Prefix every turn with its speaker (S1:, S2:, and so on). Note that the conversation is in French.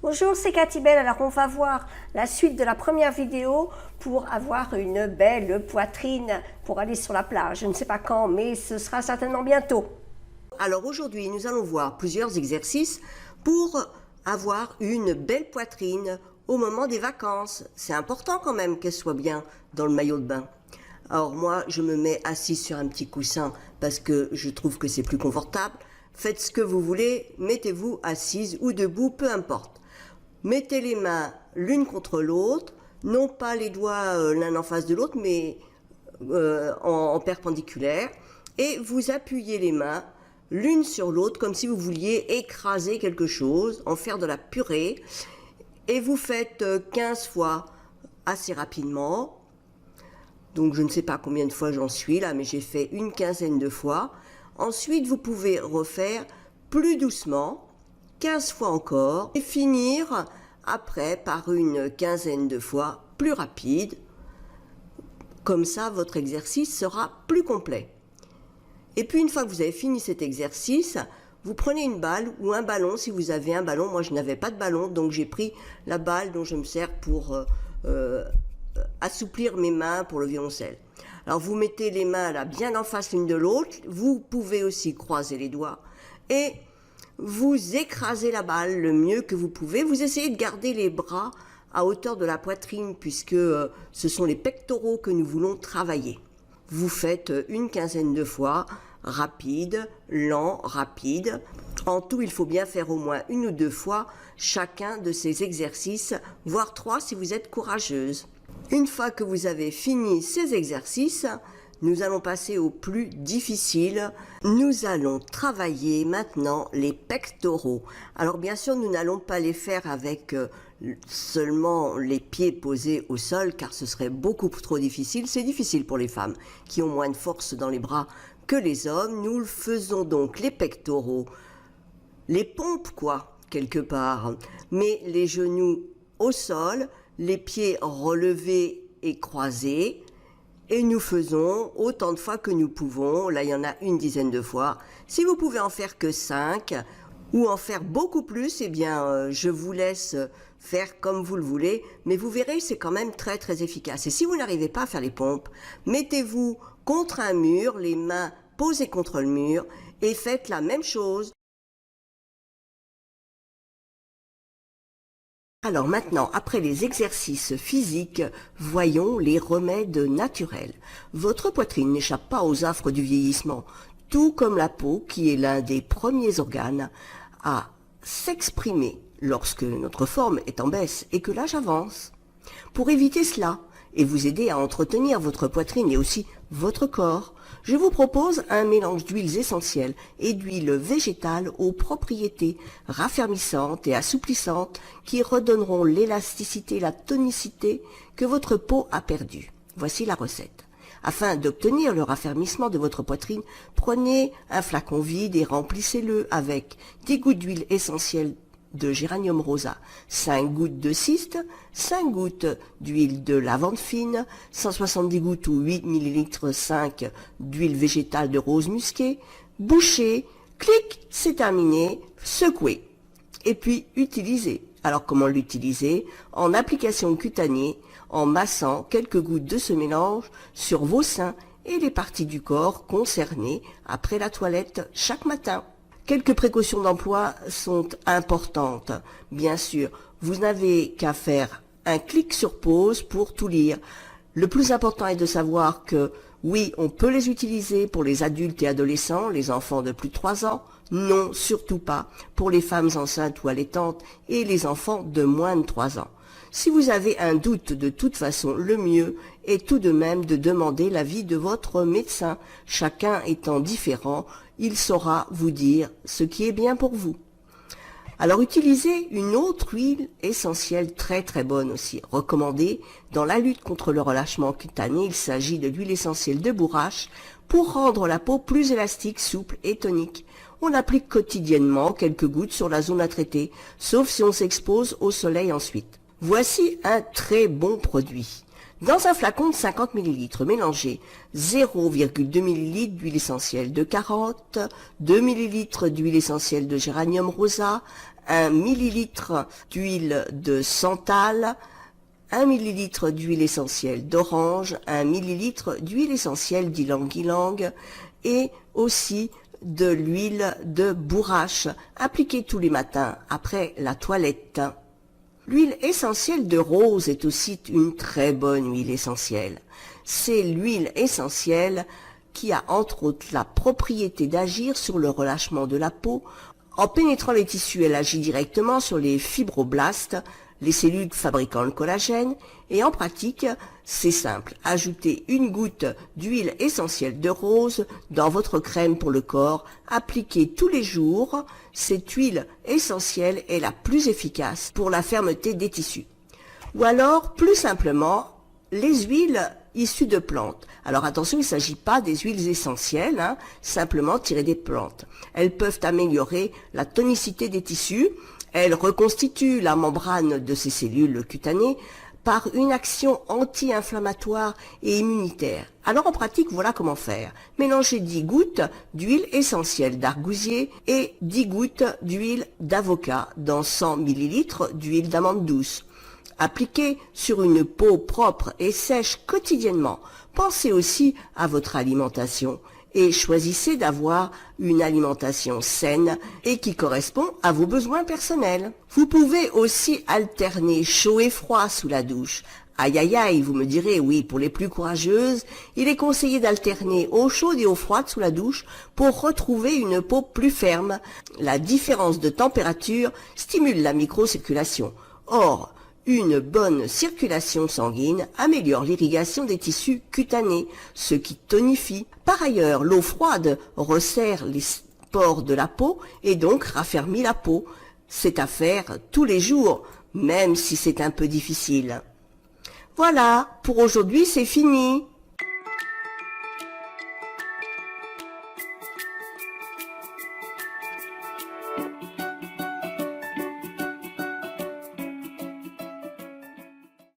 S1: Bonjour, c'est Cathy Bell. Alors on va voir la suite de la première vidéo pour avoir une belle poitrine pour aller sur la plage. Je ne sais pas quand, mais ce sera certainement bientôt.
S2: Alors aujourd'hui, nous allons voir plusieurs exercices pour avoir une belle poitrine au moment des vacances. C'est important quand même qu'elle soit bien dans le maillot de bain. Alors moi, je me mets assise sur un petit coussin parce que je trouve que c'est plus confortable. Faites ce que vous voulez, mettez-vous assise ou debout, peu importe. Mettez les mains l'une contre l'autre, non pas les doigts l'un en face de l'autre, mais en perpendiculaire. Et vous appuyez les mains l'une sur l'autre comme si vous vouliez écraser quelque chose, en faire de la purée. Et vous faites 15 fois assez rapidement. Donc je ne sais pas combien de fois j'en suis là, mais j'ai fait une quinzaine de fois. Ensuite, vous pouvez refaire plus doucement, 15 fois encore, et finir après par une quinzaine de fois plus rapide. Comme ça, votre exercice sera plus complet. Et puis une fois que vous avez fini cet exercice, vous prenez une balle ou un ballon si vous avez un ballon. Moi, je n'avais pas de ballon, donc j'ai pris la balle dont je me sers pour assouplir mes mains pour le violoncelle. Alors vous mettez les mains là bien en face l'une de l'autre, vous pouvez aussi croiser les doigts et vous écrasez la balle le mieux que vous pouvez. Vous essayez de garder les bras à hauteur de la poitrine puisque ce sont les pectoraux que nous voulons travailler. Vous faites une quinzaine de fois, rapide, lent, rapide. En tout, il faut bien faire au moins une ou deux fois chacun de ces exercices, voire 3 si vous êtes courageuse. Une fois que vous avez fini ces exercices, nous allons passer au plus difficile. Nous allons travailler maintenant les pectoraux. Alors bien sûr, nous n'allons pas les faire avec seulement les pieds posés au sol, car ce serait beaucoup trop difficile. C'est difficile pour les femmes qui ont moins de force dans les bras que les hommes. Nous faisons donc les pectoraux, les pompes quoi, quelque part, mais les genoux au sol, les pieds relevés et croisés, et nous faisons autant de fois que nous pouvons. Là, il y en a une dizaine de fois. Si vous pouvez en faire que 5 ou en faire beaucoup plus, eh bien, je vous laisse faire comme vous le voulez, mais vous verrez, c'est quand même très très efficace. Et si vous n'arrivez pas à faire les pompes, mettez-vous contre un mur, les mains posées contre le mur, et faites la même chose. Alors maintenant, après les exercices physiques, voyons les remèdes naturels. Votre poitrine n'échappe pas aux affres du vieillissement, tout comme la peau, qui est l'un des premiers organes à s'exprimer lorsque notre forme est en baisse et que l'âge avance. Pour éviter cela et vous aider à entretenir votre poitrine et aussi votre corps, je vous propose un mélange d'huiles essentielles et d'huiles végétales aux propriétés raffermissantes et assouplissantes qui redonneront l'élasticité et la tonicité que votre peau a perdue. Voici la recette. Afin d'obtenir le raffermissement de votre poitrine, prenez un flacon vide et remplissez-le avec 10 gouttes d'huile essentielle de géranium rosa, 5 gouttes de cyste, 5 gouttes d'huile de lavande fine, 170 gouttes ou 8 ml 5 d'huile végétale de rose musquée, bouchez, clic, c'est terminé, secouez. Et puis utilisez. Alors comment l'utiliser? En application cutanée, en massant quelques gouttes de ce mélange sur vos seins et les parties du corps concernées après la toilette chaque matin. Quelques précautions d'emploi sont importantes. Bien sûr, vous n'avez qu'à faire un clic sur pause pour tout lire. Le plus important est de savoir que, oui, on peut les utiliser pour les adultes et adolescents, les enfants de plus de 3 ans. Non, surtout pas pour les femmes enceintes ou allaitantes et les enfants de moins de 3 ans. Si vous avez un doute, de toute façon, le mieux est tout de même de demander l'avis de votre médecin. Chacun étant différent, il saura vous dire ce qui est bien pour vous. Alors utilisez une autre huile essentielle très très bonne aussi, recommandée dans la lutte contre le relâchement cutané. Il s'agit de l'huile essentielle de bourrache pour rendre la peau plus élastique, souple et tonique. On applique quotidiennement quelques gouttes sur la zone à traiter, sauf si on s'expose au soleil ensuite. Voici un très bon produit. Dans un flacon de 50 ml, mélangez 0,2 ml d'huile essentielle de carotte, 2 ml d'huile essentielle de géranium rosa, 1 ml d'huile de santal, 1 ml d'huile essentielle d'orange, 1 ml d'huile essentielle d'ylang-ylang et aussi de l'huile de bourrache. Appliquez tous les matins après la toilette. L'huile essentielle de rose est aussi une très bonne huile essentielle. C'est l'huile essentielle qui a entre autres la propriété d'agir sur le relâchement de la peau. En pénétrant les tissus, elle agit directement sur les fibroblastes, les cellules fabriquant le collagène, et en pratique, c'est simple. Ajoutez une goutte d'huile essentielle de rose dans votre crème pour le corps. Appliquez tous les jours. Cette huile essentielle est la plus efficace pour la fermeté des tissus. Ou alors, plus simplement, les huiles issues de plantes. Alors attention, il ne s'agit pas des huiles essentielles, simplement tirées des plantes. Elles peuvent améliorer la tonicité des tissus. Elles reconstituent la membrane de ces cellules cutanées par une action anti-inflammatoire et immunitaire. Alors en pratique, voilà comment faire. Mélangez 10 gouttes d'huile essentielle d'argousier et 10 gouttes d'huile d'avocat dans 100 ml d'huile d'amande douce. Appliquez sur une peau propre et sèche quotidiennement. Pensez aussi à votre alimentation et choisissez d'avoir une alimentation saine et qui correspond à vos besoins personnels. Vous pouvez aussi alterner chaud et froid sous la douche. Aïe aïe aïe, vous me direz, oui, pour les plus courageuses, il est conseillé d'alterner eau chaude et eau froide sous la douche pour retrouver une peau plus ferme. La différence de température stimule la microcirculation. Or, une bonne circulation sanguine améliore l'irrigation des tissus cutanés, ce qui tonifie. Par ailleurs, l'eau froide resserre les pores de la peau et donc raffermit la peau. C'est à faire tous les jours, même si c'est un peu difficile. Voilà, pour aujourd'hui c'est fini.